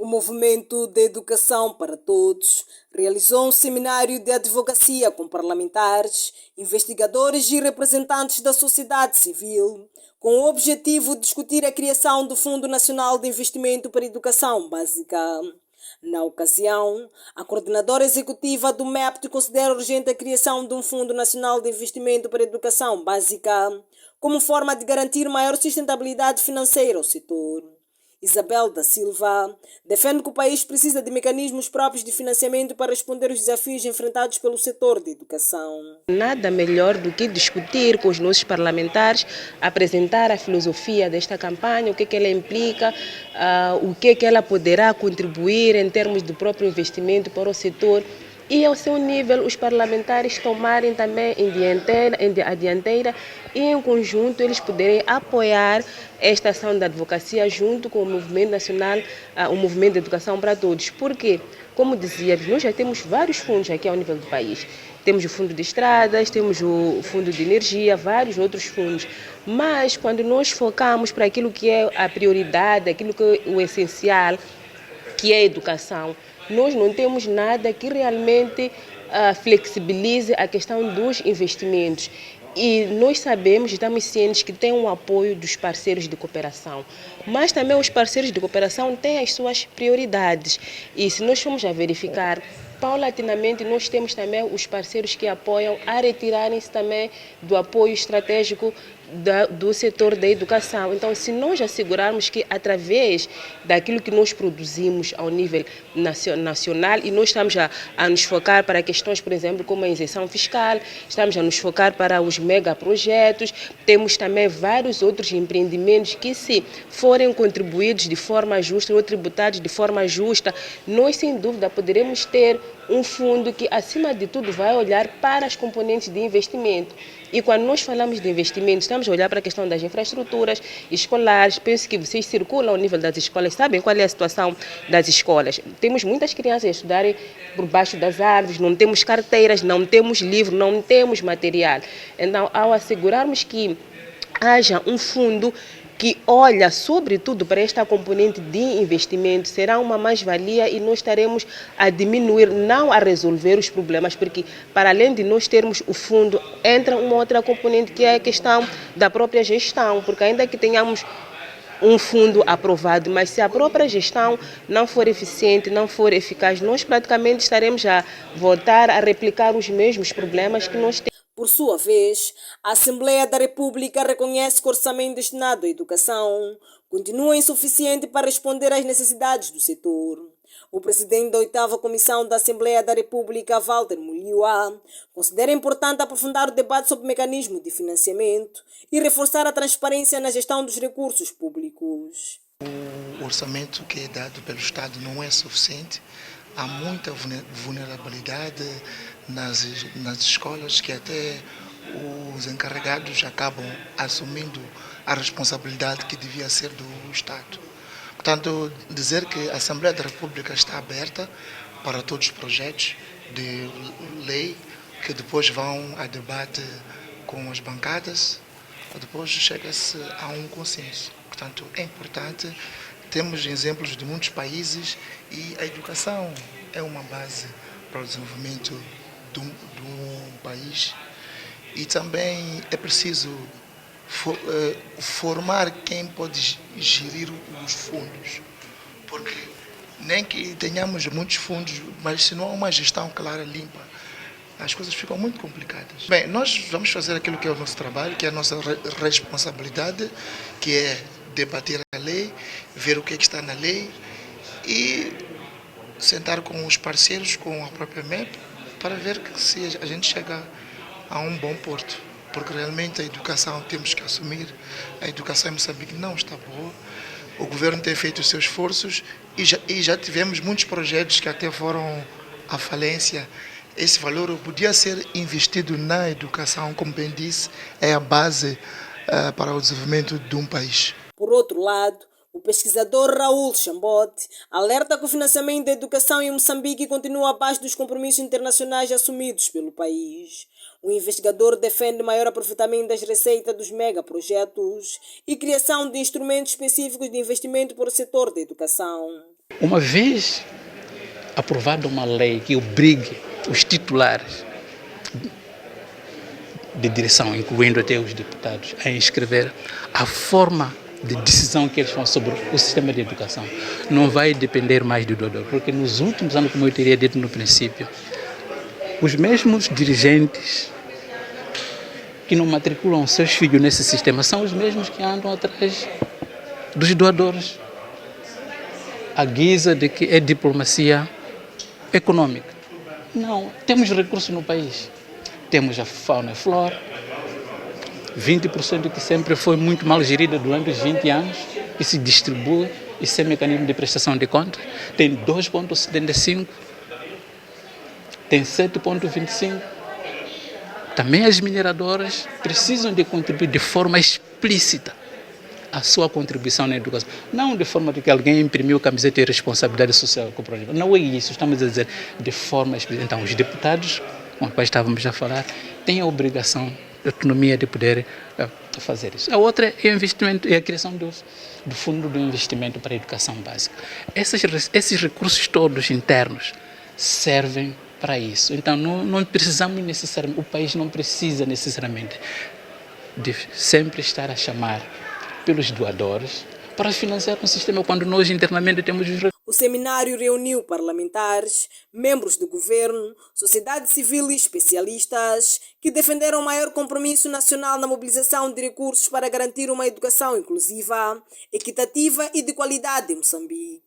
O Movimento de Educação para Todos realizou um seminário de advocacia com parlamentares, investigadores e representantes da sociedade civil, com o objetivo de discutir a criação do Fundo Nacional de Investimento para a Educação Básica. Na ocasião, a coordenadora executiva do MEPT considera urgente a criação de um Fundo Nacional de Investimento para a Educação Básica, como forma de garantir maior sustentabilidade financeira ao setor. Isabel da Silva defende que o país precisa de mecanismos próprios de financiamento para responder aos desafios enfrentados pelo setor de educação. Nada melhor do que discutir com os nossos parlamentares, apresentar a filosofia desta campanha, o que ela implica, o que ela poderá contribuir em termos de próprio investimento para o setor. E, ao seu nível, os parlamentares tomarem também a dianteira e, em conjunto, eles poderem apoiar esta ação da advocacia junto com o Movimento Nacional, o Movimento de Educação para Todos. Porque, como dizíamos, nós já temos vários fundos aqui ao nível do país. Temos o Fundo de Estradas, temos o Fundo de Energia, vários outros fundos. Mas, quando nós focamos para aquilo que é a prioridade, aquilo que é o essencial, que é a educação, nós não temos nada que realmente flexibilize a questão dos investimentos. E nós sabemos, estamos cientes que tem um apoio dos parceiros de cooperação. Mas também os parceiros de cooperação têm as suas prioridades. E se nós formos a verificar, paulatinamente nós temos também os parceiros que apoiam a retirarem-se também do apoio estratégico do setor da educação. Então, se nós assegurarmos que através daquilo que nós produzimos ao nível nacional, e nós estamos a nos focar para questões, por exemplo, como a isenção fiscal, estamos a nos focar para os megaprojetos, temos também vários outros empreendimentos que, se forem contribuídos de forma justa ou tributados de forma justa, nós, sem dúvida, poderemos ter um fundo que, acima de tudo, vai olhar para as componentes de investimento. E quando nós falamos de investimento, estamos a olhar para a questão das infraestruturas escolares. Penso que vocês circulam ao nível das escolas, sabem qual é a situação das escolas. Temos muitas crianças a estudarem por baixo das árvores, não temos carteiras, não temos livro, não temos material. Então, ao assegurarmos que haja um fundo que olha sobretudo para esta componente de investimento, será uma mais-valia e nós estaremos a diminuir, não a resolver os problemas, porque para além de nós termos o fundo, entra uma outra componente que é a questão da própria gestão, porque ainda que tenhamos um fundo aprovado, mas se a própria gestão não for eficiente, não for eficaz, nós praticamente estaremos a voltar a replicar os mesmos problemas que nós temos. Por sua vez, a Assembleia da República reconhece que o orçamento destinado à educação continua insuficiente para responder às necessidades do setor. O presidente da 8ª Comissão da Assembleia da República, Walter Muliwa, considera importante aprofundar o debate sobre o mecanismo de financiamento e reforçar a transparência na gestão dos recursos públicos. O orçamento que é dado pelo Estado não é suficiente. Há muita vulnerabilidade nas escolas, que até os encarregados acabam assumindo a responsabilidade que devia ser do Estado. Portanto, dizer que a Assembleia da República está aberta para todos os projetos de lei que depois vão a debate com as bancadas, depois chega-se a um consenso. Portanto, é importante. Temos exemplos de muitos países e a educação é uma base para o desenvolvimento de um país, e também é preciso formar quem pode gerir os fundos, porque nem que tenhamos muitos fundos, mas se não há uma gestão clara, limpa, as coisas ficam muito complicadas. Bem, nós vamos fazer aquilo que é o nosso trabalho, que é a nossa responsabilidade, que é debater a lei, ver o que está na lei e sentar com os parceiros, com a própria MEP, para ver se a gente chega a um bom porto. Porque realmente a educação, temos que assumir, a educação em Moçambique não está boa. O governo tem feito os seus esforços e já tivemos muitos projetos que até foram à falência. Esse valor podia ser investido na educação, como bem disse, é a base para o desenvolvimento de um país. Por outro lado, o pesquisador Raul Chambote alerta que o financiamento da educação em Moçambique continua abaixo dos compromissos internacionais assumidos pelo país. O investigador defende maior aproveitamento das receitas dos megaprojetos e criação de instrumentos específicos de investimento para o setor da educação. Uma vez aprovada uma lei que obrigue os titulares de direção, incluindo até os deputados, a inscrever a forma de decisão que eles vão sobre o sistema de educação, não vai depender mais do doador, porque nos últimos anos, como eu teria dito no princípio, os mesmos dirigentes que não matriculam seus filhos nesse sistema são os mesmos que andam atrás dos doadores, à guisa de que é diplomacia econômica. Não, temos recursos no país. Temos a fauna e flora, 20% que sempre foi muito mal gerida durante os 20 anos, que se distribui e sem mecanismo de prestação de contas. Tem 2,75, tem 7,25. Também as mineradoras precisam de contribuir de forma explícita a sua contribuição na educação. Não de forma de que alguém imprimiu camiseta e responsabilidade social com o projeto. Não é isso, estamos a dizer de forma explícita. Então, os deputados, com os quais estávamos a falar, têm a obrigação, a autonomia de poder fazer isso. A outra é o investimento, é a criação do Fundo de Investimento para a Educação Básica. Esses recursos todos internos servem para isso. Então, não precisamos necessariamente, o país não precisa necessariamente de sempre estar a chamar pelos doadores para financiar um sistema quando nós internamente temos os recursos. O seminário reuniu parlamentares, membros do governo, sociedade civil e especialistas que defenderam o maior compromisso nacional na mobilização de recursos para garantir uma educação inclusiva, equitativa e de qualidade em Moçambique.